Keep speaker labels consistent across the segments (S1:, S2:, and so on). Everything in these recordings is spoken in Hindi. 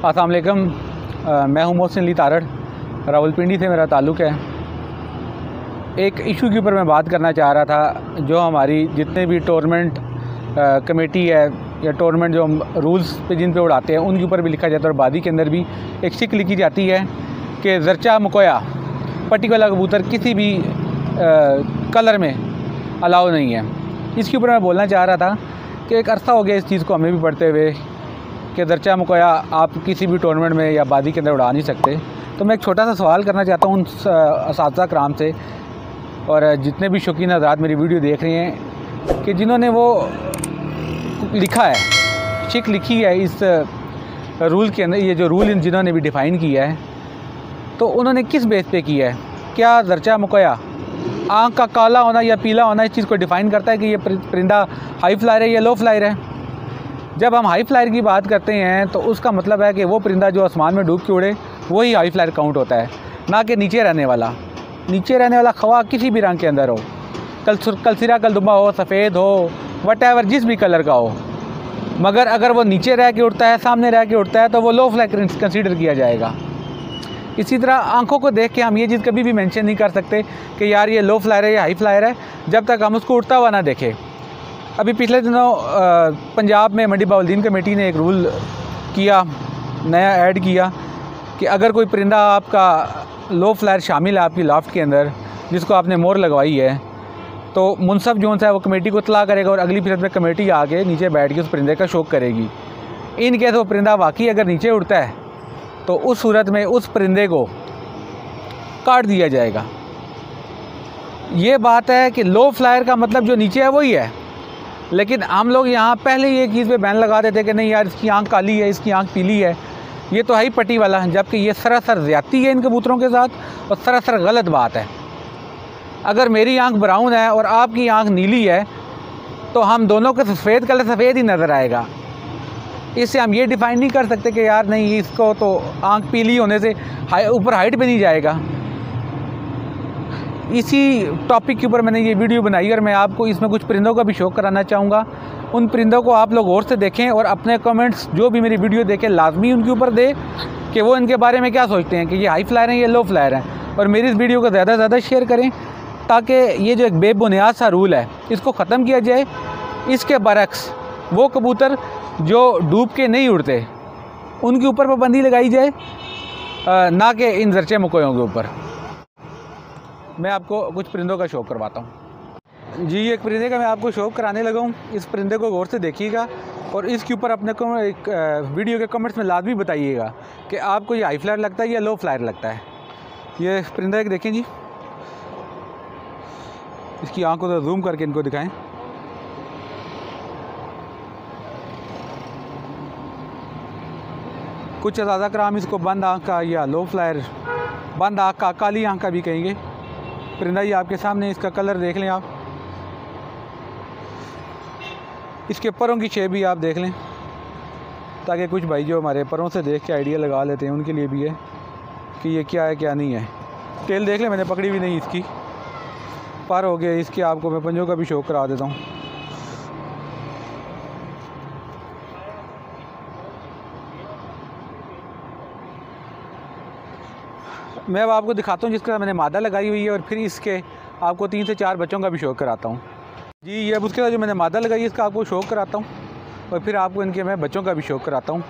S1: अस्सलाम वालेकुम। मैं हूं मोहसिन अली तारड़, रावलपिंडी से मेरा ताल्लुक़ है। एक इशू के ऊपर मैं बात करना चाह रहा था, जो हमारी जितने भी टूर्नामेंट कमेटी है या टूर्नामेंट जो हम रूल्स पे जिन पे उड़ाते हैं उनके ऊपर भी लिखा जाता है, और बादी के अंदर भी एक शिक लिखी जाती है कि ज़रचा मकोया पर्टिकुलर कबूतर किसी भी कलर में अलाउ नहीं है। इसके ऊपर मैं बोलना चाह रहा था कि एक अरसा हो गया इस चीज़ को हमें भी पढ़ते हुए कि ज़रचा मकोया आप किसी भी टूर्नामेंट में या बादी के अंदर उड़ा नहीं सकते। तो मैं एक छोटा सा सवाल करना चाहता हूँ उन असातिज़ा कराम से और जितने भी शौकीन हज़रात मेरी वीडियो देख रहे हैं कि जिन्होंने वो लिखा है, शिक लिखी है इस रूल के अंदर, ये जो रूल जिन्होंने भी डिफ़ाइन किया है, तो उन्होंने किस बेस पे किया है? क्या ज़रचा मकोया आँख का काला होना या पीला होना इस चीज़ को डिफ़ाइन करता है कि ये परिंदा हाई फ्लायर है या लो फ्लायर है? जब हम हाई फ्लायर की बात करते हैं तो उसका मतलब है कि वो परिंदा जो आसमान में डूब के उड़े वही हाई फ्लायर काउंट होता है, ना कि नीचे रहने वाला। नीचे रहने वाला खवा किसी भी रंग के अंदर हो, कलसिरा कलदुम्बा हो, सफ़ेद हो, वटएवर जिस भी कलर का हो, मगर अगर वो नीचे रह के उड़ता है, सामने रह के उड़ता है, तो वो लो फ्लायर कंसीडर किया जाएगा। इसी तरह आंखों को देख के हम ये चीज़ कभी भी मेंशन नहीं कर सकते कि यार ये लो फ्लायर है या हाई फ्लायर है, जब तक हम उसको उड़ता हुआ ना देखें। अभी पिछले दिनों पंजाब में मंडी बहाउद्दीन कमेटी ने एक रूल किया, नया ऐड किया कि अगर कोई परिंदा आपका लो फ्लायर शामिल है आपकी लॉफ्ट के अंदर, जिसको आपने मोर लगवाई है, तो मुनसब जोन है वो कमेटी को इत्तला करेगा और अगली फिर में कमेटी आके नीचे बैठ के उस परिंदे का शौक करेगी। इन केस वो परिंदा वाकई अगर नीचे उड़ता है तो उस सूरत में उस परिंदे को काट दिया जाएगा। ये बात है कि लो फ्लायर का मतलब जो नीचे है वही है, लेकिन हम लोग यहाँ पहले ये चीज़ पे बैन लगा देते कि नहीं यार इसकी आंख काली है, इसकी आंख पीली है, ये तो हाई पट्टी वाला है, जबकि ये सरासर ज़्यादती है इन कबूतरों के साथ और सरासर गलत बात है। अगर मेरी आंख ब्राउन है और आपकी आंख नीली है तो हम दोनों का सफ़ेद कलर सफ़ेद ही नज़र आएगा। इससे हम ये डिफ़ाइन नहीं कर सकते कि यार नहीं इसको तो आंख पीली होने से ऊपर हाइट पे नहीं जाएगा। इसी टॉपिक के ऊपर मैंने ये वीडियो बनाई और मैं आपको इसमें कुछ परिंदों का भी शौक कराना चाहूँगा। उन परिंदों को आप लोग गौर से देखें और अपने कमेंट्स जो भी मेरी वीडियो देखें लाजमी उनके ऊपर दे कि वो इनके बारे में क्या सोचते हैं कि ये हाई फ्लायर हैं या लो फ्लायर हैं। और मेरी इस वीडियो को ज़्यादा से ज़्यादा शेयर करें ताकि ये जो एक बेबुनियाद सा रूल है इसको ख़त्म किया जाए। इसके बरक्स वो कबूतर जो डूब के नहीं उड़ते उनके ऊपर पाबंदी लगाई जाए, ना कि इन ज़रचे मकोयों के ऊपर। मैं आपको कुछ परिंदों का शौक करवाता हूँ जी। एक परिंदे का मैं आपको शौक कराने लगा हूँ। इस परिंदे को गौर से देखिएगा और इसके ऊपर अपने को एक वीडियो के कमेंट्स में लाजमी बताइएगा कि आपको ये हाई फ्लायर लगता है या लो फ्लायर लगता है। ये परिंदा एक देखें जी, इसकी आंखों को जूम करके इनको दिखाएं। कुछ ज़्यादा कराम इसको बंद आँख का या लो फ्लायर, बंद आँख का, काली आँख का भी कहेंगे। परिंदा ये आपके सामने, इसका कलर देख लें आप, इसके परों की शेप भी आप देख लें, ताकि कुछ भाई जो हमारे परों से देख के आइडिया लगा लेते हैं उनके लिए भी है कि ये क्या है क्या नहीं है। टेल देख लें, मैंने पकड़ी भी नहीं इसकी, पर हो गए इसके। आपको मैं पंजों का भी शौक करा देता हूँ। मैं अब आपको दिखाता हूँ जिसका मैंने मादा लगाई हुई है और फिर इसके आपको 3 से 4 बच्चों का भी शौक कराता हूँ जी। ये अब उसके साथ जो मैंने मादा लगाई है इसका आपको शौक कराता हूँ और फिर आपको इनके मैं बच्चों का भी शौक कराता हूँ।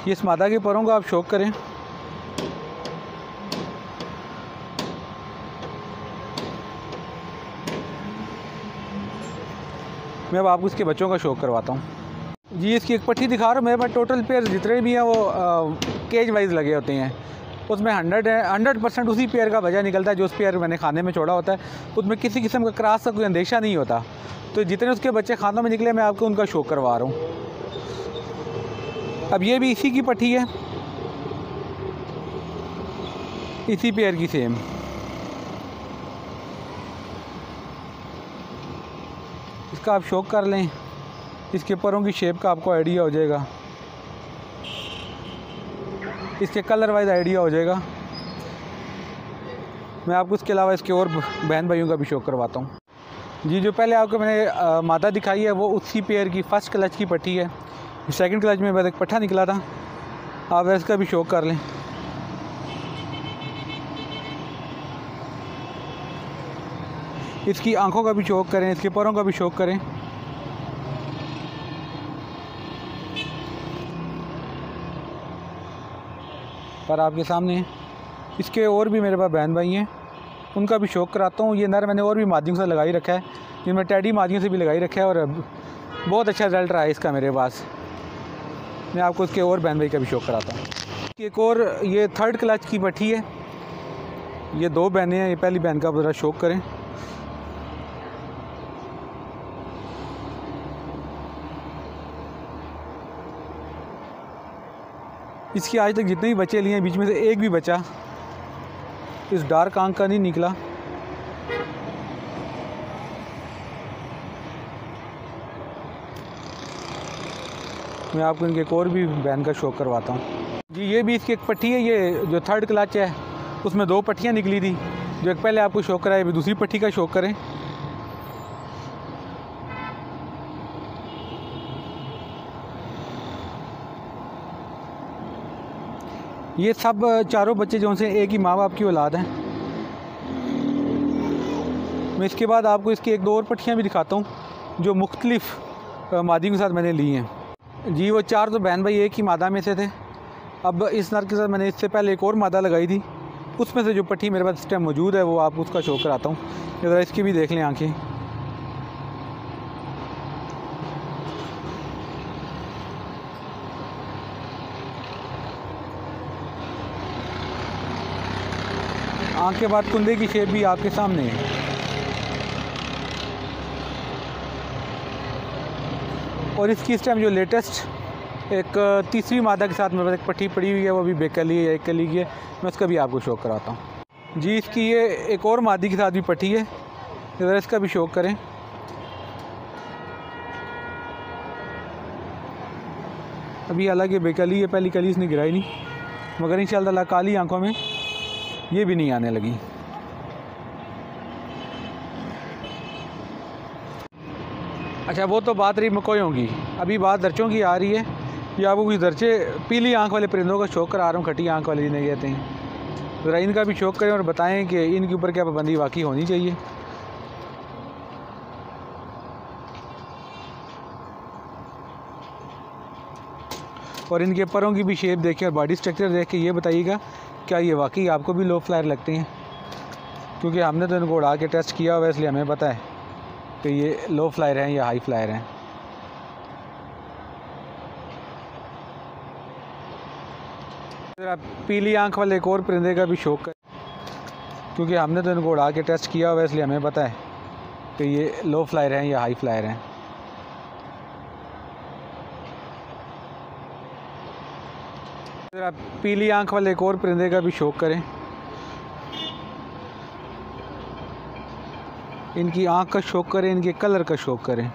S1: ये इस मादा के परों का आप शौक करें। मैं अब आपको इसके बच्चों का शौक करवाता हूँ जी। इसकी एक पट्टी दिखा रहा हूँ। मेरे पास टोटल पेयर जितने भी हैं वो केज वाइज लगे होते हैं। उसमें 100% उसी पेयर का बजा निकलता है जो उस पेयर मैंने खाने में छोड़ा होता है। उसमें किसी किस्म का क्रॉस का कोई अंदेशा नहीं होता। तो जितने उसके बच्चे खानों में निकले मैं आपको उनका शौक करवा रहा हूँ। अब ये भी इसी की पट्टी है, इसी पेयर की सेम। इसका आप शौक कर लें, इसके परों की शेप का आपको आइडिया हो जाएगा। इसके कलर वाइज आइडिया हो जाएगा। मैं आपको इसके अलावा इसके और बहन भाइयों का भी शो करवाता हूँ। जी, जो पहले आपको मैंने मादा दिखाई है वो उसी पेयर की फ़र्स्ट क्लच की पट्टी है। सेकंड क्लच में बस एक पट्ठा निकला था, आप इसका भी शो कर लें। इसकी आंखों का भी शौक करें, इसके पैरों का भी शौक करें। पर आपके सामने इसके और भी मेरे पास बहन भाई हैं, उनका भी शौक कराता हूँ। ये नर मैंने और भी मादियों से लगाई रखा है, जिनमें टैडी मादियों से भी लगाई रखा है और बहुत अच्छा रिजल्ट रहा है इसका मेरे पास। मैं आपको इसके और बहन भाई का भी शौक कराता हूँ। एक और ये थर्ड क्लच की पट्टी है, ये 2 बहनें हैं। ये पहली बहन का ज़रा शौक करें। इसकी आज तक जितने भी बच्चे लिए हैं, बीच में से एक भी बच्चा इस डार्क आंख का नहीं निकला। मैं आपको इनके एक और भी बहन का शौक करवाता हूँ। जी, ये भी इसकी एक पट्टी है। ये जो थर्ड क्लच है उसमें 2 पट्टियाँ निकली थी। जो एक पहले आपको शौक कराया, दूसरी पट्टी का शौक करें। ये सब चारों बच्चे जो से एक ही माँ बाप की औलाद हैं। मैं इसके बाद आपको इसकी 1-2 और पट्टियाँ भी दिखाता हूँ जो मुख्तलिफ मादियों के साथ मैंने ली हैं। जी, वो 4 तो बहन भाई एक ही मादा में से थे। अब इस नर के साथ मैंने इससे पहले एक और मादा लगाई थी, उसमें से जो पट्टी मेरे पास इस टाइम मौजूद है वो आपको उसका शौक कराता हूँ। ज़रा इसकी भी देख लें आँखें। आँख के बाद कुंदे की शेप भी आपके सामने है। और इसकी इस टाइम जो लेटेस्ट एक तीसरी मादा के साथ मेरे पास एक पट्टी पड़ी हुई है, वो भी बेकली है या एक कली की है। मैं उसका भी आपको शौक कराता हूँ। जी, इसकी ये एक और मादी के साथ भी पट्टी है, ज़रा इसका भी शौक करें। अभी हालांकि बेकली है, पहली कली इसने गिराई नहीं, मगर इंशाअल्लाह काली आंखों में ये भी नहीं आने लगी। अच्छा, वो तो बात रही मकोयों की, अभी बात दर्चों की आ रही है। ये आपको कुछ दर्चे पीली आंख वाले परिंदों का शौक करा रहा हूँ, खट्टी आंख वाले जिन्हें कहते हैं। ज़रा इनका भी शौक करें और बताएं कि इनके ऊपर क्या पाबंदी वाकई होनी चाहिए। और इनके परों की भी शेप देखें और बॉडी स्ट्रक्चर देख के ये बताइएगा क्या ये वाकई आपको भी लो फ्लायर लगते हैं, क्योंकि हमने तो इनको उड़ा के टेस्ट किया हुआ है, इसलिए हमें पता है कि ये लो फ्लायर हैं या हाई फ्लायर हैं। ज़रा पीली आंख वाले एक और परिंदे का भी शौक करें, क्योंकि हमने तो इनको उड़ा के टेस्ट किया हुआ है, इसलिए हमें पता है कि ये लो फ्लायर हैं या हाई फ्लायर हैं। ज़रा पीली आंख वाले एक और परिंदे का भी शौक करें। इनकी आंख का शौक करें, इनके कलर का शौक करें।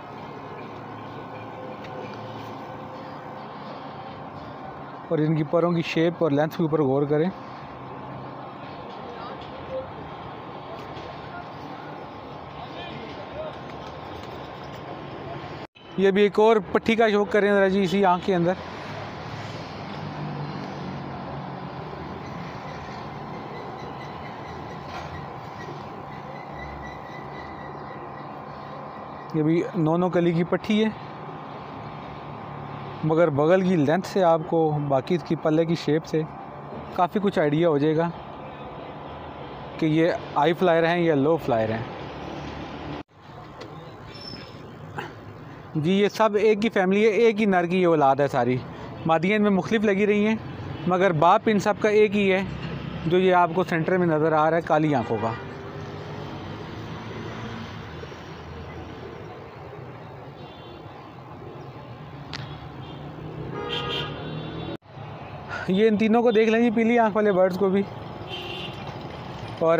S1: और इनकी परों की शेप और लेंथ के ऊपर गौर करें। ये भी एक और पट्टी का शौक करें ज़रा जी इसी आंख के अंदर। ये भी 9 कली की पट्टी है, मगर बगल की लेंथ से आपको बाकी इसकी पल्ले की शेप से काफ़ी कुछ आइडिया हो जाएगा कि ये हाई फ्लायर हैं या लो फ्लायर हैं। जी, ये सब एक ही फैमिली है, एक ही नर की ये औलाद है सारी। मादियाँ इनमें मुख्तलिफ लगी रही हैं, मगर बाप इन सब का एक ही है, जो ये आपको सेंटर में नज़र आ रहा है काली आंखों का। ये इन तीनों को देख लेंगे, पीली आंख वाले बर्ड्स को भी। और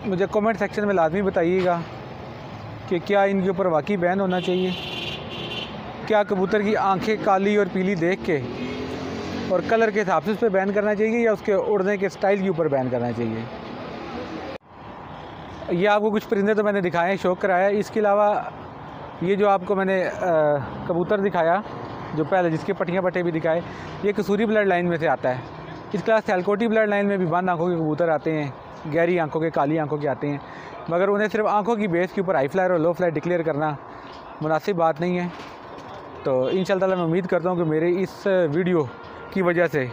S1: मुझे कमेंट सेक्शन में लाजमी बताइएगा कि क्या इनके ऊपर वाकई बैन होना चाहिए। क्या कबूतर की आंखें काली और पीली देख के और कलर के हिसाब से उस पर बैन करना चाहिए या उसके उड़ने के स्टाइल के ऊपर बैन करना चाहिए। ये आपको कुछ परिंदे तो मैंने दिखाए, शौक कराया। इसके अलावा ये जो आपको मैंने कबूतर दिखाया, जो पहले जिसके पट्टियाँ पट्टे भी दिखाए, ये कसूरी ब्लड लाइन में से आता है। इस क्लास थैलकोटी ब्लड लाइन में भी बंद आँखों के कबूतर आते हैं, गहरी आँखों के, काली आँखों के आते हैं, मगर उन्हें सिर्फ आँखों की बेस के ऊपर हाई फ्लायर और लो फ्लायर डिक्लेयर करना मुनासिब बात नहीं है। तो इंशाअल्लाह मैं उम्मीद करता हूँ कि मेरे इस वीडियो की वजह से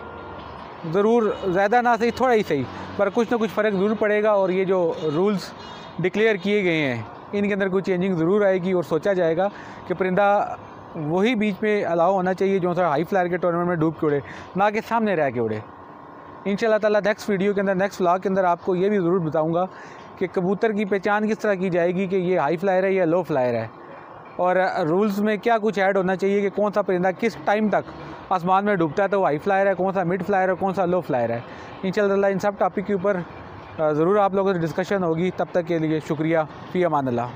S1: ज़रूर ज़्यादा ना सही, थोड़ा ही सही, पर कुछ ना कुछ फ़र्क ज़रूर पड़ेगा और ये जो रूल्स डिक्लेयर किए गए हैं इनके अंदर कोई चेंजिंग ज़रूर आएगी और सोचा जाएगा कि परिंदा वही बीच में अलाउ होना चाहिए जो थोड़ा हाई फ्लायर के टूर्नामेंट में डूब के उड़े, ना कि सामने रह के उड़े। इंशाअल्लाह ताला नेक्स्ट वीडियो के अंदर, नेक्स्ट व्लॉग के अंदर आपको ये भी ज़रूर बताऊँगा कि कबूतर की पहचान किस तरह की जाएगी कि ये हाई फ्लायर है या लो फ्लायर है, और रूल्स में क्या कुछ ऐड होना चाहिए कि कौन सा परिंदा किस टाइम तक आसमान में डूबता है तो वो हाई फ्लायर है, कौन सा मिड फ्लायर है, कौन सा लो फ्लायर है। इंशाअल्लाह इन सब टॉपिक के ऊपर ज़रूर आप लोगों से डिस्कशन होगी। तब तक के लिए शुक्रिया। फ़ी अमान अल्लाह।